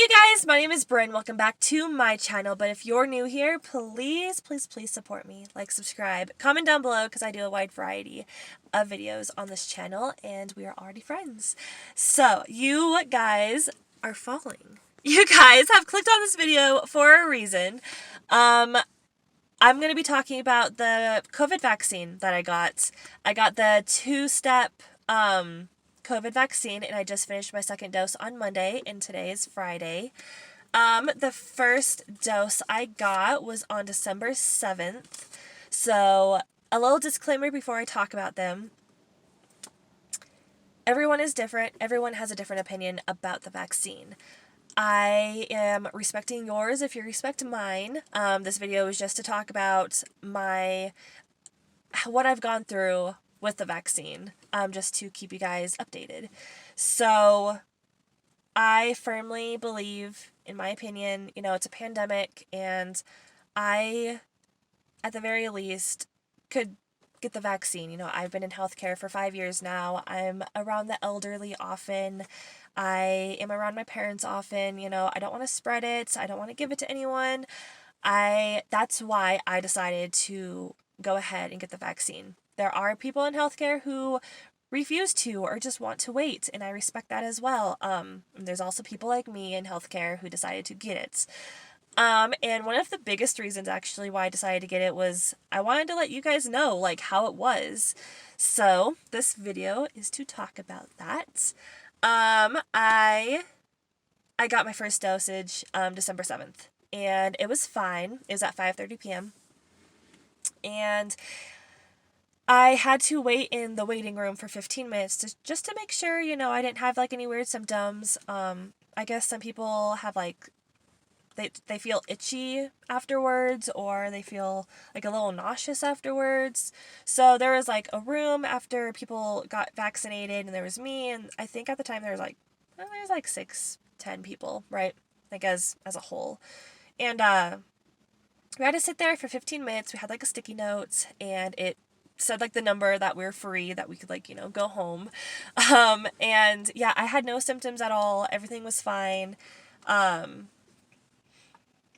you guys, my name is Bryn. Welcome back to my channel. But if you're new here, please support me. Like, subscribe, comment down below because I do a wide variety of videos on this channel and we are already friends. So, you guys are following. You guys have clicked on this video for a reason. I'm going to be talking about the COVID vaccine that I got. I got the two-step COVID vaccine, and I just finished my second dose on Monday, and today is Friday. The first dose I got was on December 7th. So, a little disclaimer before I talk about them. Everyone is different. Everyone has a different opinion about the vaccine. I am respecting yours if you respect mine. This video is just to talk about what I've gone through with the vaccine, just to keep you guys updated. So, I firmly believe, in my opinion, it's a pandemic, and I, at the very least, could get the vaccine. I've been in healthcare for 5 years now. I'm around the elderly often. I am around my parents often. I don't want to spread it. I don't want to give it to anyone. That's why I decided to go ahead and get the vaccine. There are people in healthcare who refuse to or just want to wait, and I respect that as well. There's also people like me in healthcare who decided to get it. And one of the biggest reasons actually why I decided to get it was I wanted to let you guys know how it was. So this video is to talk about that. I got my first dosage December 7th, and it was fine. It was at 5:30 p.m. and I had to wait in the waiting room for 15 minutes just to make sure, I didn't have any weird symptoms. I guess some people have they feel itchy afterwards, or they feel a little nauseous afterwards. So there was a room after people got vaccinated, and there was me, and I think at the time there was 6-10 people, right? As a whole. And we had to sit there for 15 minutes. We had a sticky note, and it said the number that we're free, that we could go home. And yeah, I had no symptoms at all. Everything was fine.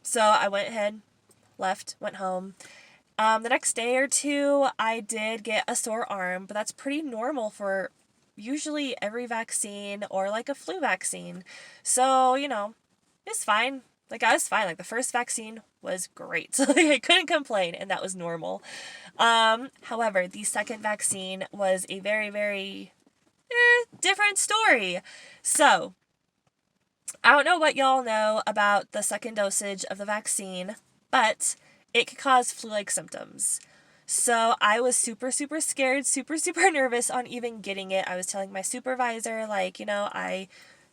So I went ahead, left, went home. The next day or two, I did get a sore arm, but that's pretty normal for usually every vaccine or a flu vaccine. So, it's fine. I was fine. The first vaccine was great. So, I couldn't complain, and that was normal. However, the second vaccine was a very, very different story. So, I don't know what y'all know about the second dosage of the vaccine, but it could cause flu-like symptoms. So I was super, super scared, super, super nervous on even getting it. I was telling my supervisor, I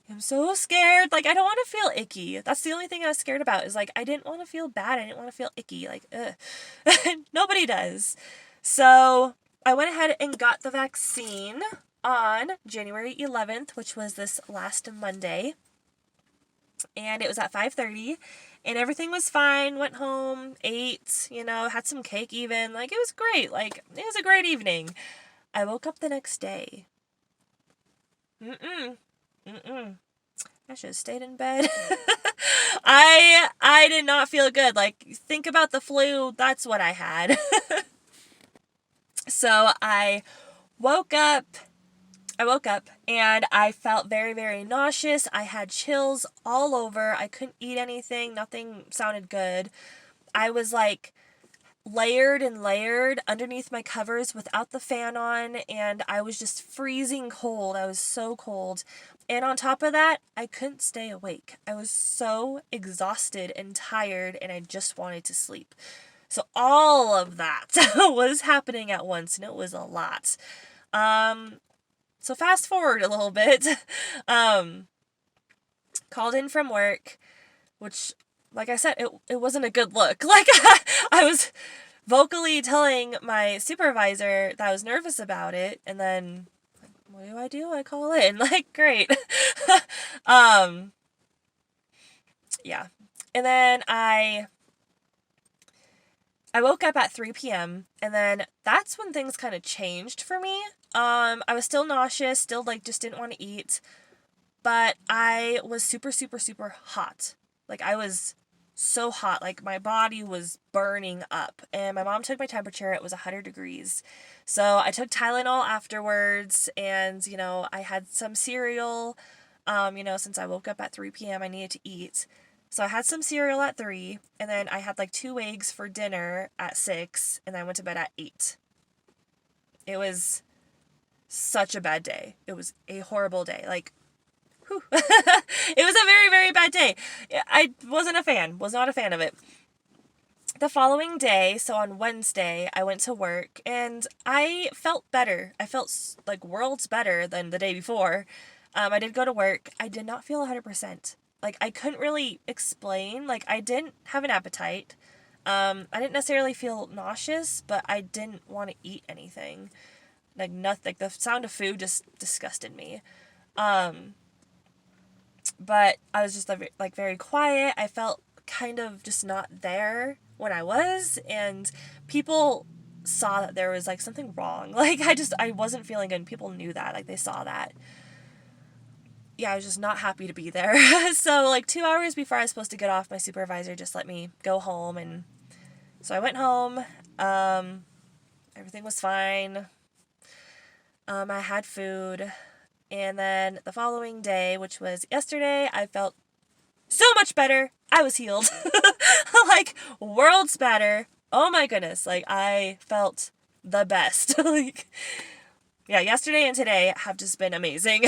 am so scared. I don't want to feel icky. That's the only thing I was scared about is, I didn't want to feel bad. I didn't want to feel icky. Ugh. Nobody does. So I went ahead and got the vaccine on January 11th, which was this last Monday. And it was at 5:30, and everything was fine. Went home, ate, had some cake even. It was great. It was a great evening. I woke up the next day. I should have stayed in bed. I did not feel good. Think about the flu. That's what I had. So I woke up and I felt very, very nauseous. I had chills all over. I couldn't eat anything. Nothing sounded good. I was layered and layered underneath my covers without the fan on, and I was just freezing cold. I was so cold. And on top of that, I couldn't stay awake. I was so exhausted and tired, and I just wanted to sleep. So all of that was happening at once, and it was a lot. So fast forward a little bit, called in from work, which, I said, it wasn't a good look. I was vocally telling my supervisor that I was nervous about it, and then, what do? I call in. Great. Yeah. And then I woke up at 3 p.m., and then that's when things kind of changed for me. I was still nauseous, still just didn't want to eat, but I was super, super, super hot. Like, I was so hot. Like, my body was burning up. And my mom took my temperature. It was 100 degrees. So I took Tylenol afterwards, and, I had some cereal. Since I woke up at 3 p.m., I needed to eat. So I had some cereal at 3, and then I had like 2 eggs for dinner at 6, and then I went to bed at 8. It was such a bad day. It was a horrible day. Like, whew. It was a very, very bad day. I wasn't a fan, was not a fan of it. The following day, so on Wednesday, I went to work and I felt better. I felt like worlds better than the day before. I did go to work. I did not feel 100%. Like, I couldn't really explain. Like, I didn't have an appetite. I didn't necessarily feel nauseous, but I didn't want to eat anything. Like, nothing. Like, the sound of food just disgusted me. But I was just like very quiet. I felt kind of just not there when I was, and people saw that there was like something wrong. Like, I wasn't feeling good, and people knew that. Like, they saw that. Yeah, I was just not happy to be there. So like 2 hours before I was supposed to get off, my supervisor just let me go home, and so I went home. Everything was fine. I had food. And then the following day, which was yesterday, I felt so much better. I was healed. Like, worlds better. Oh my goodness. Like, I felt the best. Like, yeah, yesterday and today have just been amazing.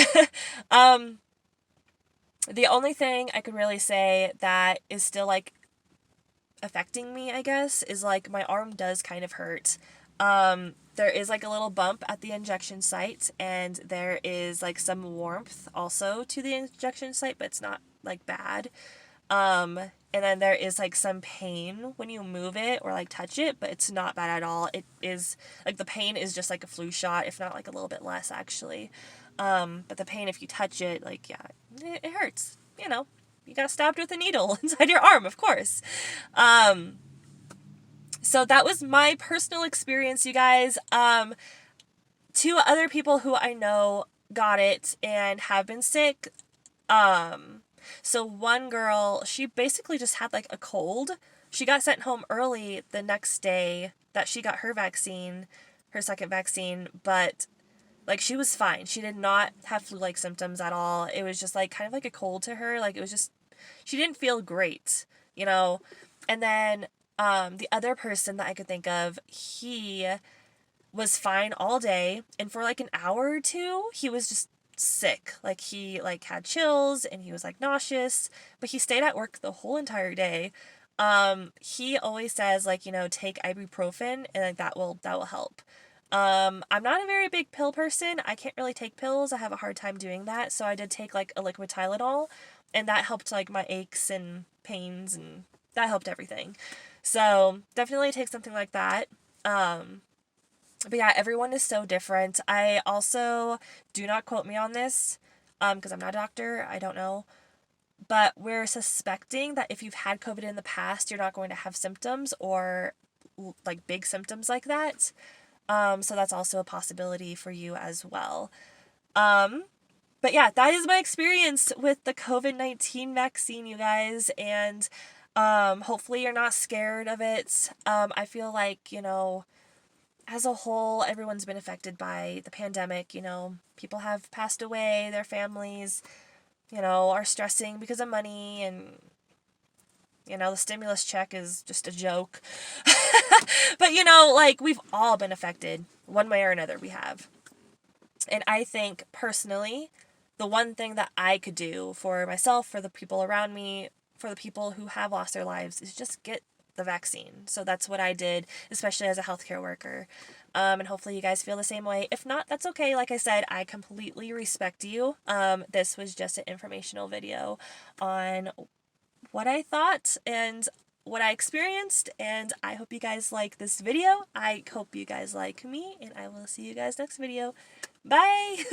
The only thing I could really say that is still like affecting me, I guess, is like my arm does kind of hurt. There is like a little bump at the injection site, and there is like some warmth also to the injection site, but it's not like bad. And then there is like some pain when you move it or like touch it, but it's not bad at all. It is like the pain is just like a flu shot, if not like a little bit less actually. But the pain if you touch it, like, yeah, it hurts. You got stabbed with a needle inside your arm, of course. So that was my personal experience, you guys. 2 other people who I know got it and have been sick. So one girl, she basically just had like a cold. She got sent home early the next day that she got her vaccine, her second vaccine, but like she was fine. She did not have flu-like symptoms at all. It was just like kind of like a cold to her. Like, it was just, she didn't feel great, And then the other person that I could think of, he was fine all day, and for like an hour or two, he was just sick. Like, he like had chills and he was like nauseous, but he stayed at work the whole entire day. He always says like, take ibuprofen, and like that will help. I'm not a very big pill person. I can't really take pills. I have a hard time doing that. So I did take like a liquid Tylenol, and that helped like my aches and pains, and that helped everything. So definitely take something like that. But yeah, everyone is so different. I also, do not quote me on this, because I'm not a doctor. I don't know. But we're suspecting that if you've had COVID in the past, you're not going to have symptoms or like big symptoms like that. So that's also a possibility for you as well. But yeah, that is my experience with the COVID-19 vaccine, you guys. And hopefully you're not scared of it. I feel like, as a whole, everyone's been affected by the pandemic. People have passed away, their families, are stressing because of money, and, the stimulus check is just a joke. But, like, we've all been affected one way or another, we have. And I think, personally, the one thing that I could do for myself, for the people around me, for the people who have lost their lives, is just get the vaccine. So that's what I did, especially as a healthcare worker. And hopefully you guys feel the same way. If not, that's okay. Like I said, I completely respect you. This was just an informational video on what I thought and what I experienced, and I hope you guys like this video. I hope you guys like me, and I will see you guys next video. Bye!